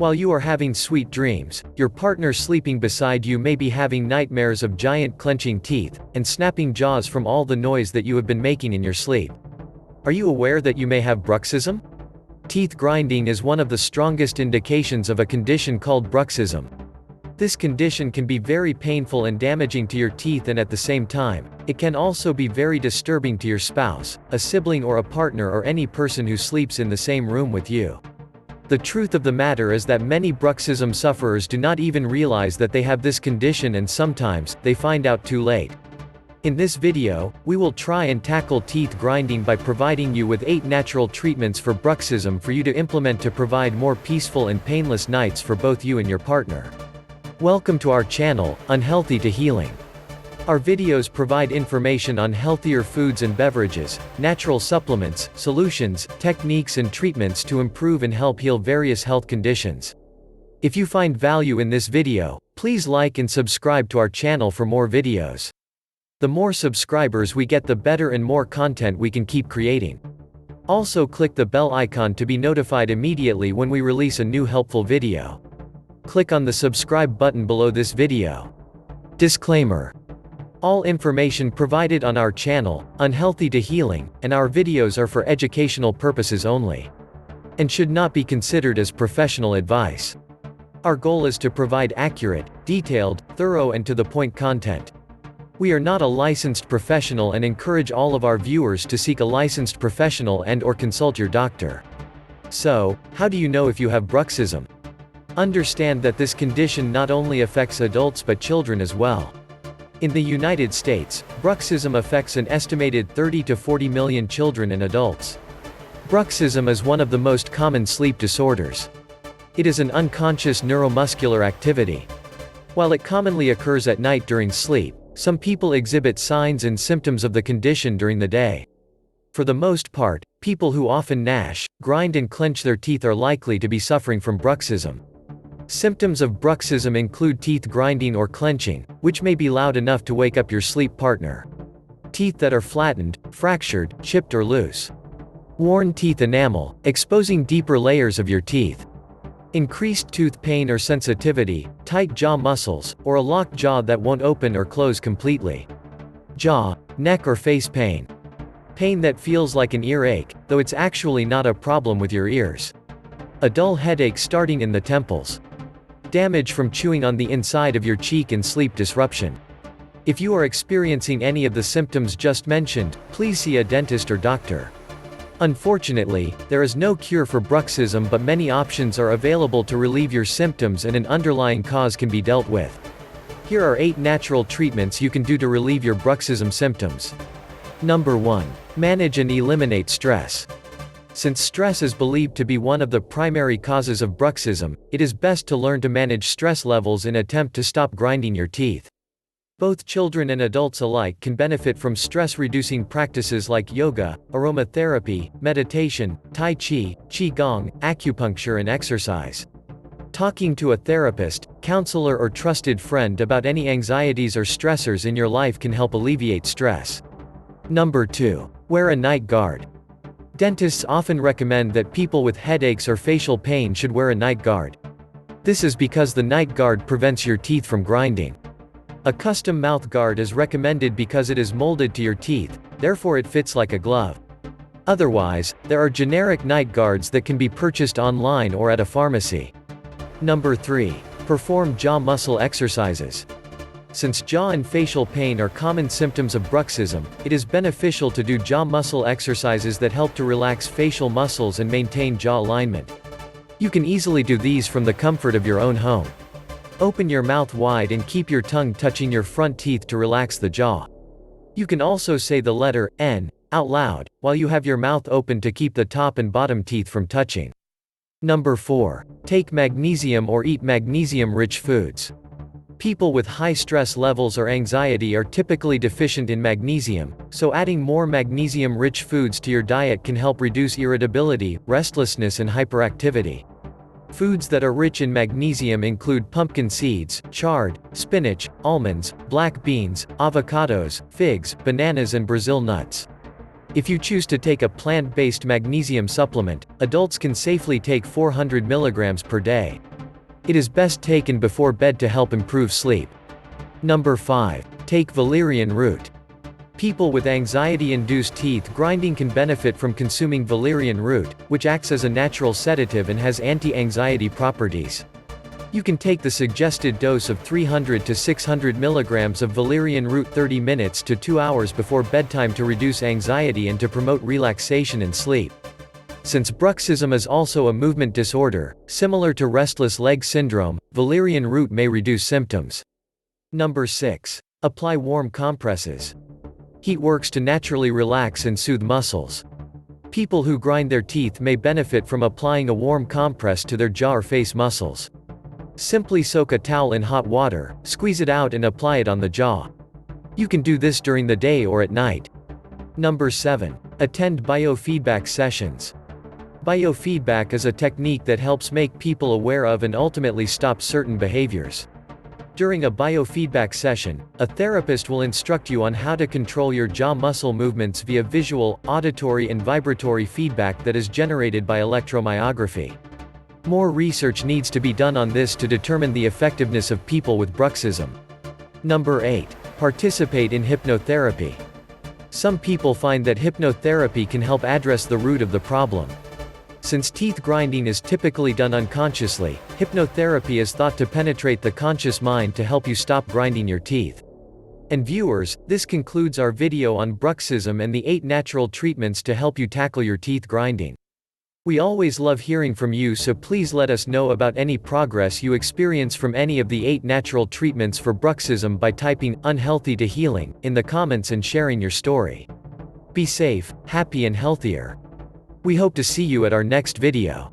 While you are having sweet dreams, your partner sleeping beside you may be having nightmares of giant clenching teeth and snapping jaws from all the noise that you have been making in your sleep. Are you aware that you may have bruxism? Teeth grinding is one of the strongest indications of a condition called bruxism. This condition can be very painful and damaging to your teeth, and at the same time, it can also be very disturbing to your spouse, a sibling or a partner, or any person who sleeps in the same room with you. The truth of the matter is that many bruxism sufferers do not even realize that they have this condition, and sometimes, they find out too late. In this video, we will try and tackle teeth grinding by providing you with 8 natural treatments for bruxism for you to implement to provide more peaceful and painless nights for both you and your partner. Welcome to our channel, Unhealthy to Healing. Our videos provide information on healthier foods and beverages, natural supplements, solutions, techniques and treatments to improve and help heal various health conditions. If you find value in this video, please like and subscribe to our channel for more videos. The more subscribers we get, the better and more content we can keep creating. Also click the bell icon to be notified immediately when we release a new helpful video. Click on the subscribe button below this video. Disclaimer. All information provided on our channel, Unhealthy to Healing, and our videos are for educational purposes only, and should not be considered as professional advice. Our goal is to provide accurate, detailed, thorough and to-the-point content. We are not a licensed professional and encourage all of our viewers to seek a licensed professional and/or consult your doctor. So, how do you know if you have bruxism? Understand that this condition not only affects adults but children as well. In the United States, bruxism affects an estimated 30 to 40 million children and adults. Bruxism is one of the most common sleep disorders. It is an unconscious neuromuscular activity. While it commonly occurs at night during sleep, some people exhibit signs and symptoms of the condition during the day. For the most part, people who often gnash, grind and clench their teeth are likely to be suffering from bruxism. Symptoms of bruxism include teeth grinding or clenching, which may be loud enough to wake up your sleep partner. Teeth that are flattened, fractured, chipped or loose. Worn teeth enamel, exposing deeper layers of your teeth. Increased tooth pain or sensitivity, tight jaw muscles, or a locked jaw that won't open or close completely. Jaw, neck or face pain. Pain that feels like an earache, though it's actually not a problem with your ears. A dull headache starting in the temples. Damage from chewing on the inside of your cheek and sleep disruption. If you are experiencing any of the symptoms just mentioned, please see a dentist or doctor. Unfortunately, there is no cure for bruxism, but many options are available to relieve your symptoms and an underlying cause can be dealt with. Here are 8 natural treatments you can do to relieve your bruxism symptoms. Number 1. Manage and eliminate stress. Since stress is believed to be one of the primary causes of bruxism, it is best to learn to manage stress levels in an attempt to stop grinding your teeth. Both children and adults alike can benefit from stress-reducing practices like yoga, aromatherapy, meditation, tai chi, qigong, acupuncture and exercise. Talking to a therapist, counselor or trusted friend about any anxieties or stressors in your life can help alleviate stress. Number 2. Wear a night guard. Dentists often recommend that people with headaches or facial pain should wear a night guard. This is because the night guard prevents your teeth from grinding. A custom mouth guard is recommended because it is molded to your teeth, therefore it fits like a glove. Otherwise, there are generic night guards that can be purchased online or at a pharmacy. Number 3. Perform jaw muscle exercises. Since jaw and facial pain are common symptoms of bruxism, it is beneficial to do jaw muscle exercises that help to relax facial muscles and maintain jaw alignment. You can easily do these from the comfort of your own home. Open your mouth wide and keep your tongue touching your front teeth to relax the jaw. You can also say the letter N out loud, while you have your mouth open to keep the top and bottom teeth from touching. Number 4. Take magnesium or eat magnesium-rich foods. People with high stress levels or anxiety are typically deficient in magnesium, so adding more magnesium-rich foods to your diet can help reduce irritability, restlessness and hyperactivity. Foods that are rich in magnesium include pumpkin seeds, chard, spinach, almonds, black beans, avocados, figs, bananas and Brazil nuts. If you choose to take a plant-based magnesium supplement, adults can safely take 400 mg per day, It is best taken before bed to help improve sleep. Number 5. Take valerian root. People with anxiety-induced teeth grinding can benefit from consuming valerian root, which acts as a natural sedative and has anti-anxiety properties. You can take the suggested dose of 300 to 600 milligrams of valerian root 30 minutes to 2 hours before bedtime to reduce anxiety and to promote relaxation and sleep. Since bruxism is also a movement disorder, similar to restless leg syndrome, valerian root may reduce symptoms. Number 6. Apply warm compresses. Heat works to naturally relax and soothe muscles. People who grind their teeth may benefit from applying a warm compress to their jaw or face muscles. Simply soak a towel in hot water, squeeze it out and apply it on the jaw. You can do this during the day or at night. Number 7. Attend biofeedback sessions. Biofeedback is a technique that helps make people aware of and ultimately stop certain behaviors. During a biofeedback session, a therapist will instruct you on how to control your jaw muscle movements via visual, auditory and vibratory feedback that is generated by electromyography. More research needs to be done on this to determine the effectiveness of people with bruxism. Number 8. Participate in hypnotherapy. Some people find that hypnotherapy can help address the root of the problem. Since teeth grinding is typically done unconsciously, hypnotherapy is thought to penetrate the conscious mind to help you stop grinding your teeth. And viewers, this concludes our video on bruxism and the 8 natural treatments to help you tackle your teeth grinding. We always love hearing from you, so please let us know about any progress you experience from any of the 8 natural treatments for bruxism by typing "unhealthy to healing" in the comments and sharing your story. Be safe, happy and healthier. We hope to see you at our next video.